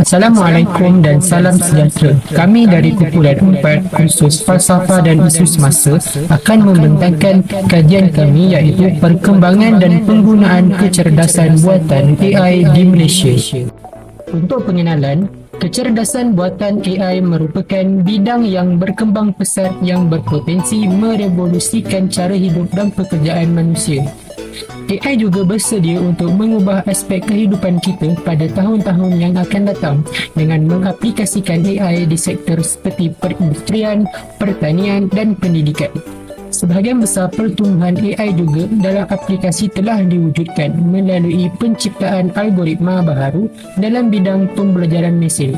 Assalamualaikum dan salam sejahtera. Kami dari kumpulan 4 kursus Falsafah dan Isu Semasa akan membentangkan kajian kami iaitu perkembangan dan penggunaan kecerdasan buatan AI di Malaysia. Untuk pengenalan, kecerdasan buatan AI merupakan bidang yang berkembang pesat yang berpotensi merevolusikan cara hidup dan pekerjaan manusia. AI juga bersedia untuk mengubah aspek kehidupan kita pada tahun-tahun yang akan datang dengan mengaplikasikan AI di sektor seperti perindustrian, pertanian dan pendidikan. Sebahagian besar pertumbuhan AI juga dalam aplikasi telah diwujudkan melalui penciptaan algoritma baharu dalam bidang pembelajaran mesin.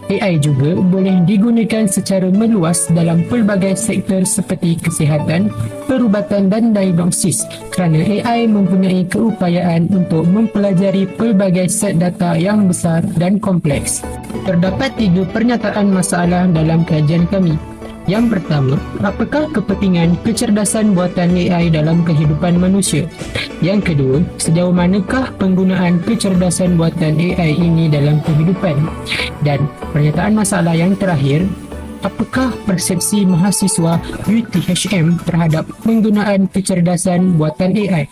AI juga boleh digunakan secara meluas dalam pelbagai sektor seperti kesihatan, perubatan dan diagnosis kerana AI mempunyai keupayaan untuk mempelajari pelbagai set data yang besar dan kompleks. Terdapat 3 pernyataan masalah dalam kajian kami. Yang pertama, apakah kepentingan kecerdasan buatan AI dalam kehidupan manusia? Yang kedua, sejauh manakah penggunaan kecerdasan buatan AI ini dalam kehidupan? Dan pernyataan masalah yang terakhir, apakah persepsi mahasiswa UTHM terhadap penggunaan kecerdasan buatan AI?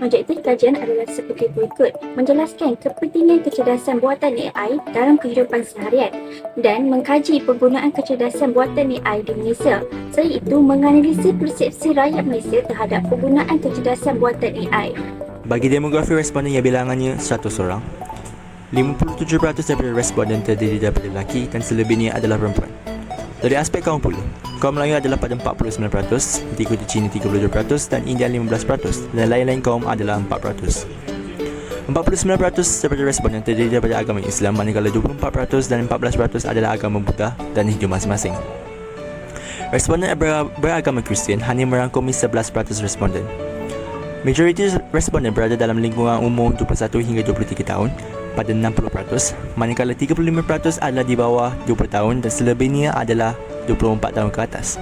Objektif kajian adalah seperti berikut: menjelaskan kepentingan kecerdasan buatan AI dalam kehidupan seharian dan mengkaji penggunaan kecerdasan buatan AI di Malaysia. Selain itu, menganalisis persepsi rakyat Malaysia terhadap penggunaan kecerdasan buatan AI. Bagi demografi responden yang bilangannya 100 orang, 57% daripada responden terdiri daripada lelaki dan selebihnya adalah perempuan. Dari aspek kaum pula, kaum Melayu adalah pada 49%, diikuti Cina 32% dan India 15% dan lain-lain kaum adalah 4%. 49% daripada responden terdiri daripada agama Islam, manakala 24% dan 14% adalah agama Buddha dan Hindu masing-masing. Responden beragama Kristian hanya merangkumi 11% responden. Majoriti responden berada dalam lingkungan umur 21 hingga 23 tahun pada 60%, manakala 35% adalah di bawah 20 tahun dan selebihnya adalah 24 tahun ke atas.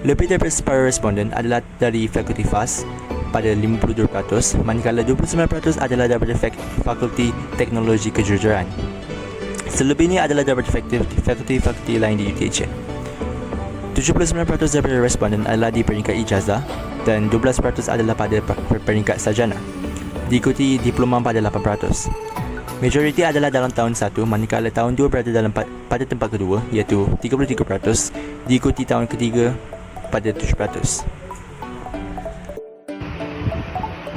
Lebih daripada separuh responden adalah dari fakulti FAS pada 52%, manakala 29% adalah daripada fakulti teknologi kejuruteraan. Selebihnya adalah daripada fakulti lain di UTHM. 79% daripada responden adalah di peringkat ijazah dan 12% adalah pada peringkat sarjana, diikuti diploma pada 8%. Majoriti adalah dalam tahun 1, manakala tahun 2 berada pada tempat kedua iaitu 33%, diikuti tahun ketiga pada 7%.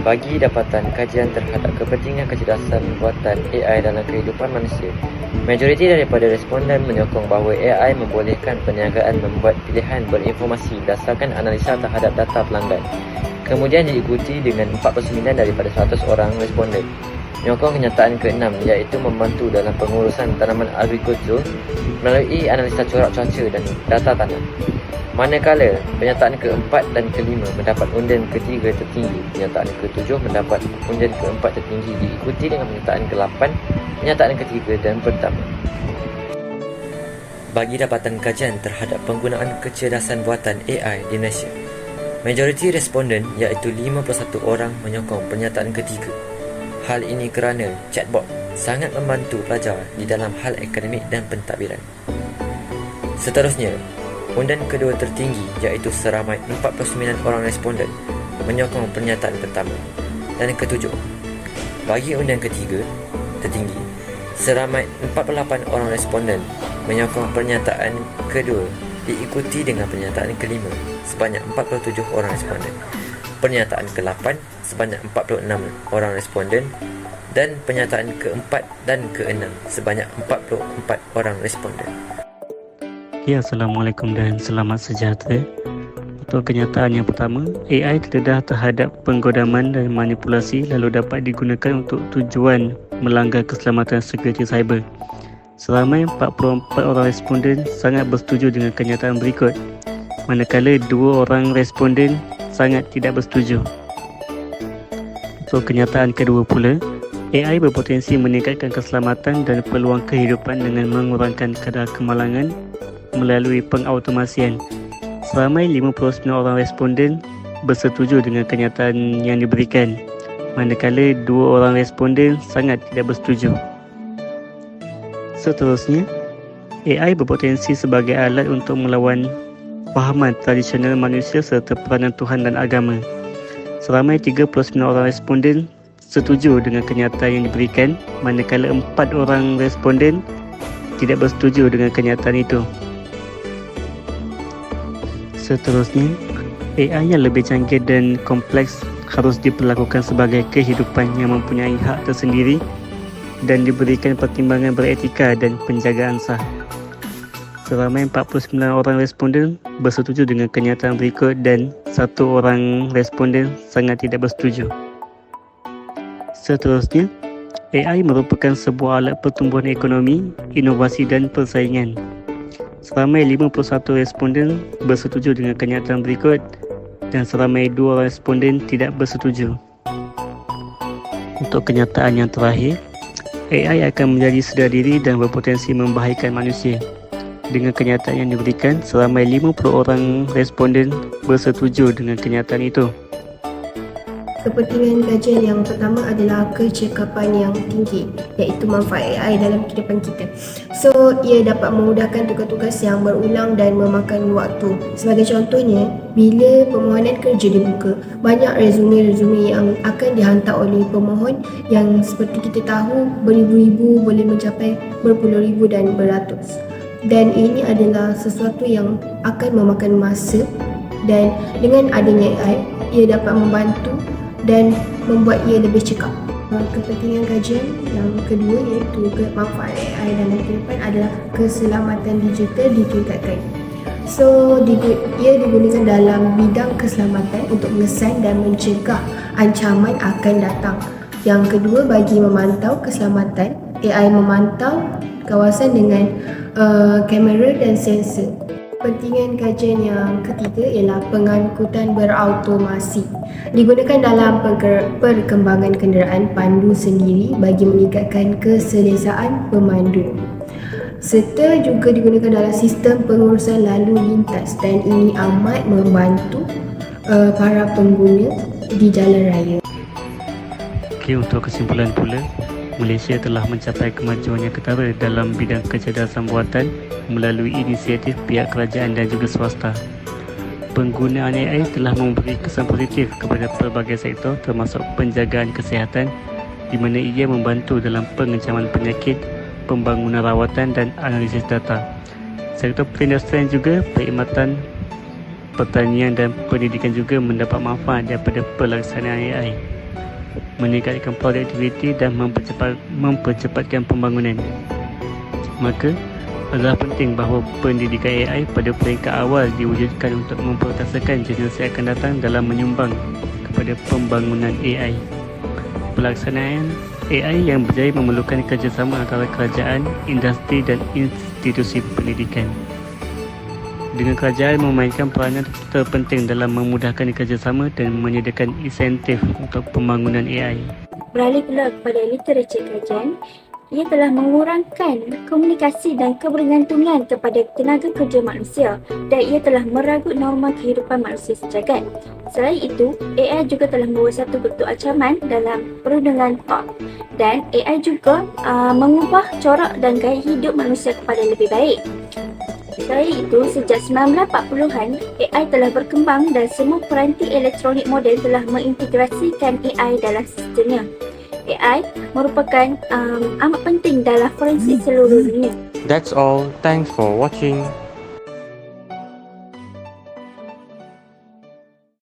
Bagi dapatan kajian terhadap kepentingan kecerdasan buatan AI dalam kehidupan manusia, majoriti daripada responden menyokong bahawa AI membolehkan perniagaan membuat pilihan berinformasi berdasarkan analisa terhadap data pelanggan. Kemudian diikuti dengan 49 daripada 100 orang responden menyokong kenyataan ke-6 iaitu membantu dalam pengurusan tanaman agrikultur melalui analisa corak cuaca dan data tanah. Manakala penyataan ke-4 dan ke-5 mendapat undian ke-3 tertinggi, penyataan ke-7 mendapat undian ke-4 tertinggi, diikuti dengan penyataan ke-8, penyataan ke-3 dan pertama. Bagi dapatan kajian terhadap penggunaan kecerdasan buatan AI di Malaysia, majoriti responden iaitu 51 orang menyokong pernyataan ketiga. Hal ini kerana chatbot sangat membantu pelajar di dalam hal akademik dan pentadbiran. Seterusnya, undian kedua tertinggi iaitu seramai 49 orang responden menyokong pernyataan pertama. Dan ketujuh, bagi undian ketiga tertinggi, seramai 48 orang responden menyokong pernyataan kedua, diikuti dengan pernyataan kelima sebanyak 47 orang responden, pernyataan ke-8 sebanyak 46 orang responden dan pernyataan ke-4 dan ke-6 sebanyak 44 orang responden. Ya, Assalamualaikum dan selamat sejahtera. Untuk kenyataan yang pertama, AI terdedah terhadap penggodaman dan manipulasi lalu dapat digunakan untuk tujuan melanggar keselamatan sekuriti cyber. Seramai 44 orang responden sangat bersetuju dengan kenyataan berikut, manakala 2 orang responden sangat tidak bersetuju. Untuk kenyataan kedua pula, AI berpotensi meningkatkan keselamatan dan peluang kehidupan dengan mengurangkan kadar kemalangan melalui pengautomasian. Seramai 59 orang responden bersetuju dengan kenyataan yang diberikan, manakala 2 orang responden sangat tidak bersetuju. Seterusnya, AI berpotensi sebagai alat untuk melawan fahaman tradisional manusia serta peranan Tuhan dan agama. Seramai 39 orang responden setuju dengan kenyataan yang diberikan, manakala 4 orang responden tidak bersetuju dengan kenyataan itu. Seterusnya, AI yang lebih canggih dan kompleks harus diperlakukan sebagai kehidupan yang mempunyai hak tersendiri dan diberikan pertimbangan beretika dan penjagaan sah. Seramai 49 orang responden bersetuju dengan kenyataan berikut dan 1 orang responden sangat tidak bersetuju. Seterusnya, AI merupakan sebuah alat pertumbuhan ekonomi, inovasi dan persaingan. Seramai 51 responden bersetuju dengan kenyataan berikut dan seramai 2 orang responden tidak bersetuju. Untuk kenyataan yang terakhir, AI akan menjadi sedar diri dan berpotensi membahayakan manusia. Dengan kenyataan yang diberikan, seramai 50 orang responden bersetuju dengan kenyataan itu. Kepentingan kajian yang pertama adalah kecekapan yang tinggi, iaitu manfaat AI dalam kehidupan kita. So, ia dapat memudahkan tugas-tugas yang berulang dan memakan waktu. Sebagai contohnya, bila permohonan kerja dibuka, banyak resume-resume yang akan dihantar oleh pemohon yang seperti kita tahu beribu-ribu boleh mencapai berpuluh ribu dan beratus. Dan ini adalah sesuatu yang akan memakan masa, dan dengan adanya AI, ia dapat membantu dan membuat ia lebih cekap. Kepentingan kajian yang kedua iaitu manfaat AI dalam kehidupan adalah keselamatan digital ditingkatkan. So, ia digunakan dalam bidang keselamatan untuk mengesan dan mencegah ancaman akan datang. Yang kedua, bagi memantau keselamatan, AI memantau kawasan dengan kamera dan sensor. Kepentingan kajian yang ketiga ialah pengangkutan berautomasi. Digunakan dalam perkembangan kenderaan pandu sendiri bagi meningkatkan keselesaan pemandu. Serta juga digunakan dalam sistem pengurusan lalu lintas, dan ini amat membantu para pengguna di jalan raya. Okey, untuk kesimpulan pula, Malaysia telah mencapai kemajuan yang ketara dalam bidang kecerdasan buatan melalui inisiatif pihak kerajaan dan juga swasta. Penggunaan AI telah memberi kesan positif kepada pelbagai sektor termasuk penjagaan kesihatan, di mana ia membantu dalam pengecaman penyakit, pembangunan rawatan dan analisis data. Sektor perindustrian juga, perkhidmatan, pertanian dan pendidikan juga mendapat manfaat daripada pelaksanaan AI, meningkatkan produktiviti dan mempercepatkan pembangunan. Maka adalah penting bahawa pendidikan AI pada peringkat awal diwujudkan untuk memperkasakan generasi akan datang dalam menyumbang kepada pembangunan AI. Pelaksanaan AI yang berjaya memerlukan kerjasama antara kerajaan, industri dan institusi pendidikan. Dengan kerajaan memainkan peranan terpenting dalam memudahkan kerjasama dan menyediakan insentif untuk pembangunan AI. Beralih pula kepada literatur kajian, ia telah mengurangkan komunikasi dan kebergantungan kepada tenaga kerja manusia, dan ia telah meragut norma kehidupan manusia sejagat. Selain itu, AI juga telah membawa satu bentuk ancaman dalam perundungan thought, dan AI juga mengubah corak dan gaya hidup manusia kepada lebih baik. Selain itu, sejak 1940-an, AI telah berkembang dan semua peranti elektronik moden telah mengintegrasikan AI dalam sistemnya. AI merupakan amat penting dalam forensik seluruh dunia. That's all. Thanks for watching.